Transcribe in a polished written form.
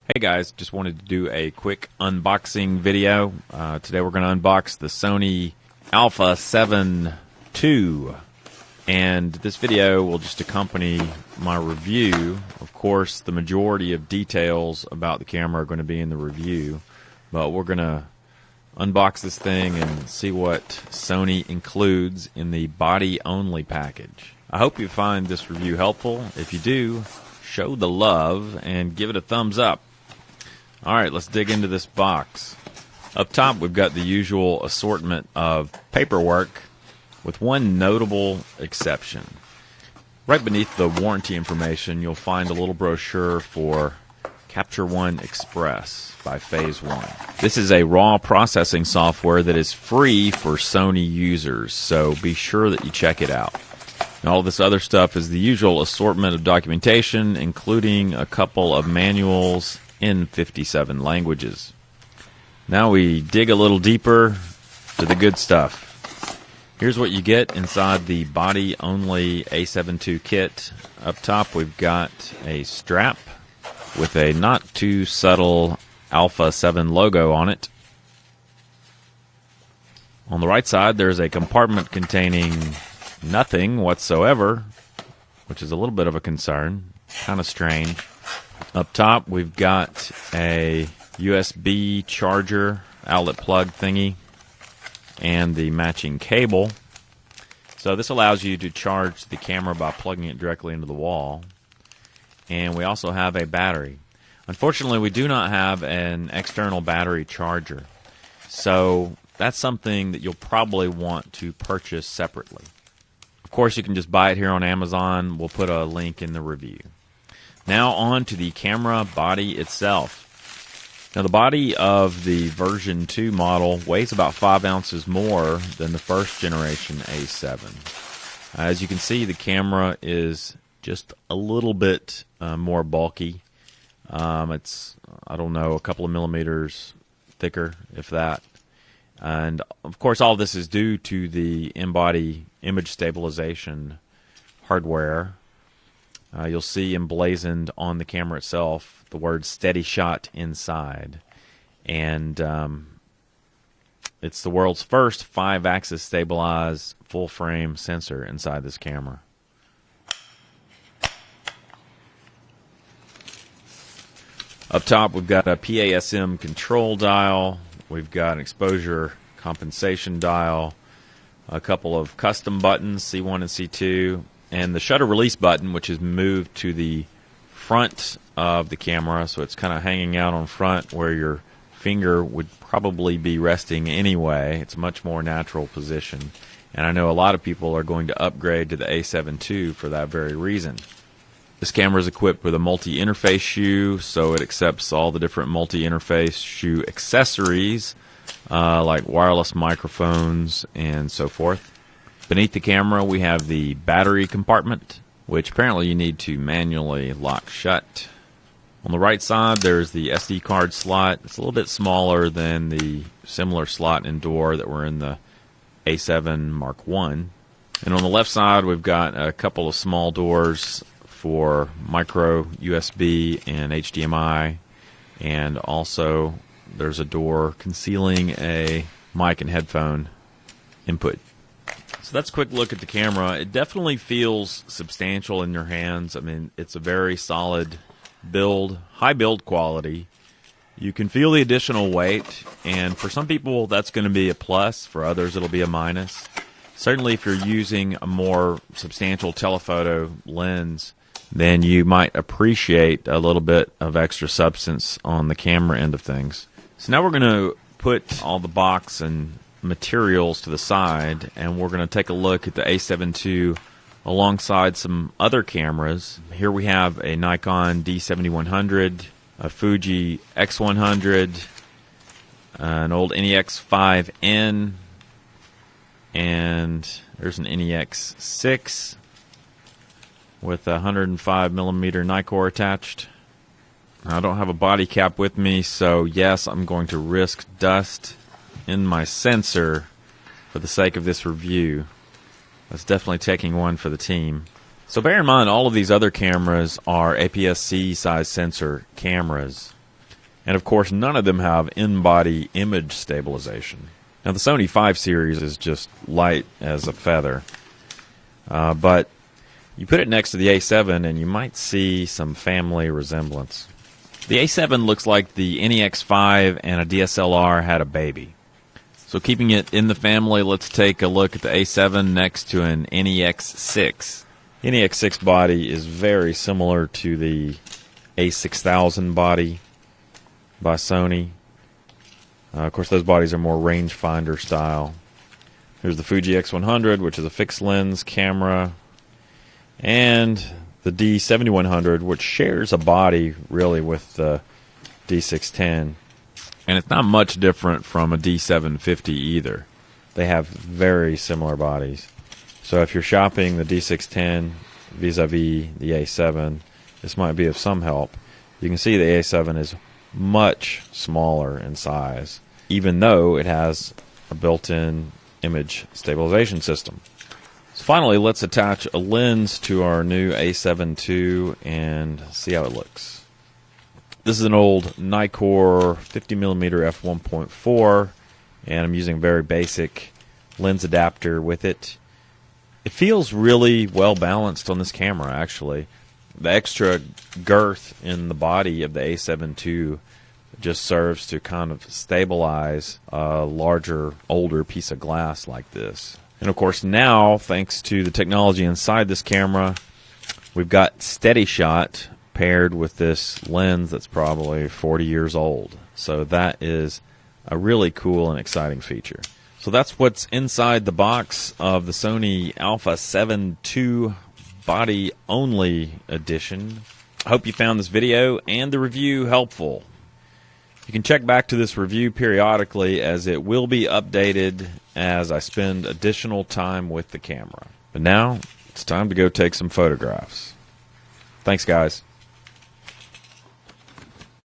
Hey guys, just wanted to do a quick unboxing video. Today we're going to unbox the Sony Alpha 7 II, and this video will just accompany my review. Of course, the majority of details about the camera are going to be in the review, but we're going to unbox this thing and see what Sony includes in the body-only package. I hope you find this review helpful. If you do, show the love and give it a thumbs up. Alright, let's dig into this box. Up top, we've got the usual assortment of paperwork, with one notable exception. Right beneath the warranty information, you'll find a little brochure for Capture One Express by Phase One. This is a raw processing software that is free for Sony users, so be sure that you check it out. And all this other stuff is the usual assortment of documentation, including a couple of manuals in 57 languages. Now we dig a little deeper to the good stuff. Here's what you get inside the body-only A7 II kit. Up top we've got a strap with a not too subtle Alpha 7 logo on it. On the right side there's a compartment containing nothing whatsoever, which is a little bit of a concern. Kind of strange. Up top, we've got a USB charger outlet plug thingy and the matching cable. So this allows you to charge the camera by plugging it directly into the wall. And we also have a battery. Unfortunately, we do not have an external battery charger. So that's something that you'll probably want to purchase separately. Of course, you can just buy it here on Amazon. We'll put a link in the review. Now on to the camera body itself. Now the body of the version 2 model weighs about 5 ounces more than the first generation A7. As you can see, the camera is just a little bit more bulky. It's, I don't know, a couple of millimeters thicker, if that. And of course all of this is due to the in-body image stabilization hardware. You'll see emblazoned on the camera itself the word Steady Shot inside. And it's the world's first 5-axis stabilized full-frame sensor inside this camera. Up top we've got a PASM control dial. We've got an exposure compensation dial. A couple of custom buttons, C1 and C2. And the shutter release button, which is moved to the front of the camera, so it's kind of hanging out on front where your finger would probably be resting anyway. It's a much more natural position. And I know a lot of people are going to upgrade to the A7 II for that very reason. This camera is equipped with a multi-interface shoe, so it accepts all the different multi-interface shoe accessories, like wireless microphones and so forth. Beneath the camera we have the battery compartment, which apparently you need to manually lock shut. On the right side there's the SD card slot. It's a little bit smaller than the similar slot and door that were in the A7 Mark I. And on the left side we've got a couple of small doors for micro USB and HDMI, and also there's a door concealing a mic and headphone input. So that's a quick look at the camera. It definitely feels substantial in your hands. I mean, it's a very solid build, high build quality. You can feel the additional weight, and for some people that's going to be a plus. For others it'll be a minus. Certainly if you're using a more substantial telephoto lens, then you might appreciate a little bit of extra substance on the camera end of things. So now we're going to put all the box and materials to the side, and we're going to take a look at the A7 II alongside some other cameras. Here we have a Nikon D7100, a Fuji X100, an old NEX5N, and there's an NEX6 with a 105mm Nikkor attached. I don't have a body cap with me, so yes, I'm going to risk dust in my sensor for the sake of this review. That's definitely taking one for the team. So bear in mind, all of these other cameras are APS-C size sensor cameras. And of course, none of them have in-body image stabilization. Now, the Sony 5 series is just light as a feather. But you put it next to the A7 and you might see some family resemblance. The A7 looks like the NEX5 and a DSLR had a baby. So keeping it in the family, let's take a look at the A7 next to an NEX6. The NEX6 body is very similar to the A6000 body by Sony. Of course, those bodies are more rangefinder style. Here's the Fuji X100, which is a fixed lens camera, and the D7100, which shares a body really with the D610. And it's not much different from a D750 either. They have very similar bodies. So if you're shopping the D610 vis-a-vis the A7, this might be of some help. You can see the A7 is much smaller in size, even though it has a built-in image stabilization system. So finally, let's attach a lens to our new A7 II and see how it looks. This is an old Nikkor 50mm f1.4, and I'm using a very basic lens adapter with it. It feels really well balanced on this camera, actually. The extra girth in the body of the A7 II just serves to kind of stabilize a larger, older piece of glass like this. And of course now, thanks to the technology inside this camera, we've got steady shot paired with this lens that's probably 40 years old. So that is a really cool and exciting feature. So that's what's inside the box of the Sony Alpha 7 II Body Only Edition. I hope you found this video and the review helpful. You can check back to this review periodically, as it will be updated as I spend additional time with the camera. But now, it's time to go take some photographs. Thanks, guys.